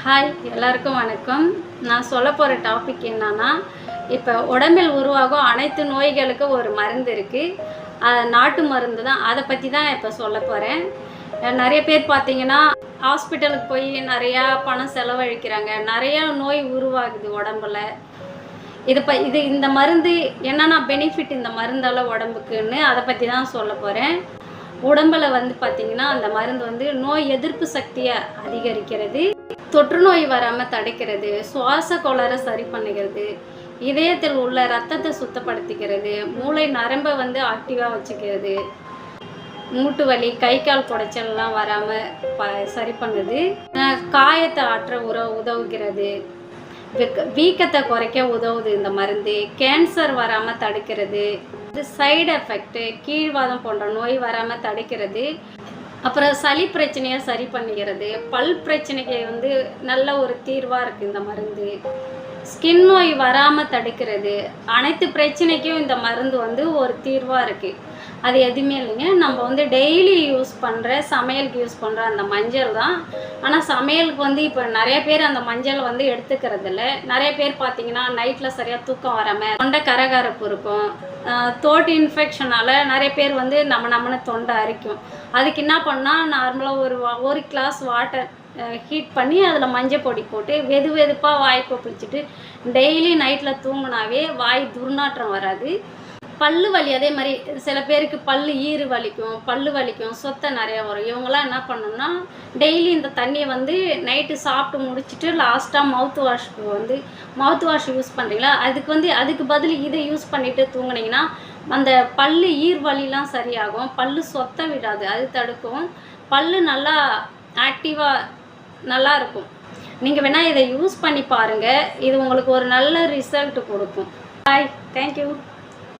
Hi எல்லாருக்கும் வணக்கம். நான் சொல்ல போகிற டாபிக் என்னன்னா, இப்போ உடம்பில் உருவாகும் அனைத்து நோய்களுக்கும் ஒரு மருந்து இருக்குது. நாட்டு மருந்து தான். அதை பற்றி தான் இப்போ சொல்ல போகிறேன். நிறைய பேர் பார்த்தீங்கன்னா ஹாஸ்பிட்டலுக்கு போய் நிறையா பணம் செலவழிக்கிறாங்க. நிறையா நோய் உருவாகுது உடம்புல. இது இந்த மருந்து என்னென்னா பெனிஃபிட் இந்த மருந்தால் உடம்புக்குன்னு அதை பற்றி தான் சொல்ல போகிறேன். உடம்பில் பார்த்திங்கன்னா அந்த மருந்து நோய் எதிர்ப்பு சக்தியை அதிகரிக்கிறது, தொற்று நோய் வராமல் தடுக்கிறது, சுவாச கோளாறை சரி பண்ணுகிறது, இதயத்தில் உள்ள ரத்தத்தை சுத்தப்படுத்திக்கிறது, மூளை நரம்பை ஆக்டிவாக வச்சுக்கிறது, மூட்டு வலி கை கால் குடைச்சல்லாம் வராமல் சரி பண்ணுது, காயத்தை ஆற்ற உதவுகிறது, வீக்கத்தை குறைக்க உதவுது இந்த மருந்து, கேன்சர் வராமல் தடுக்கிறது, சைடு எஃபெக்ட்டு கீழ்வாதம் போன்ற நோய் வராமல் தடுக்கிறது, அப்புறம் சளி பிரச்சனையை சரி பண்ணிக்கிறது, பல் பிரச்சனைக்கு நல்ல ஒரு தீர்வாக இருக்குது இந்த மருந்து, ஸ்கின் நோய் வராமல் தடுக்கிறது, அனைத்து பிரச்சனைக்கும் இந்த மருந்து ஒரு தீர்வாக இருக்குது. அது எதுவுமே இல்லைங்க, நம்ம டெய்லி யூஸ் பண்ணுற சமையலுக்கு யூஸ் பண்ணுற அந்த மஞ்சள் தான். ஆனால் சமையலுக்கு இப்போ நிறைய பேர் அந்த மஞ்சள் எடுத்துக்கிறது இல்லை. நிறைய பேர் பார்த்திங்கன்னா நைட்டில் சரியாக தூக்கம் வராமல் தொண்டை கரகரப்பு இருக்கும், தோட்டு இன்ஃபெக்ஷனால் நிறைய பேர் நம்மன்னு தொண்டை அரிக்கும். அதுக்கு என்ன பண்ணால் நார்மலாக ஒரு கிளாஸ் வாட்டர் ஹீட் பண்ணி அதில் மஞ்சள் பொடி போட்டு வெதுப்பாக வாய் கொப்பளிச்சுட்டு டெய்லி நைட்டில் தூங்கினாவே வாய் துர்நாற்றம் வராது. பல்லு வலி அதே மாதிரி சில பேருக்கு ஈறு வலிக்கும், சொத்தை நிறையா வரும். இவங்களாம் என்ன பண்ணணும்னா டெய்லி இந்த தண்ணியை நைட்டு சாப்பிட்டு முடிச்சுட்டு லாஸ்ட்டாக மவுத் வாஷ் யூஸ் பண்ணுறீங்களா, அதுக்கு பதில் இதை யூஸ் பண்ணிவிட்டு தூங்குனீங்கன்னா அந்த ஈர் வலிலாம் சரியாகும், சொத்தை விடாது, அது தடுக்கும், நல்லா ஆக்டிவாக நல்லா இருக்கும். நீங்கள் வேணால் இதை யூஸ் பண்ணி பாருங்கள், இது உங்களுக்கு ஒரு நல்ல ரிசல்ட் கொடுக்கும். பாய், தேங்க்யூ.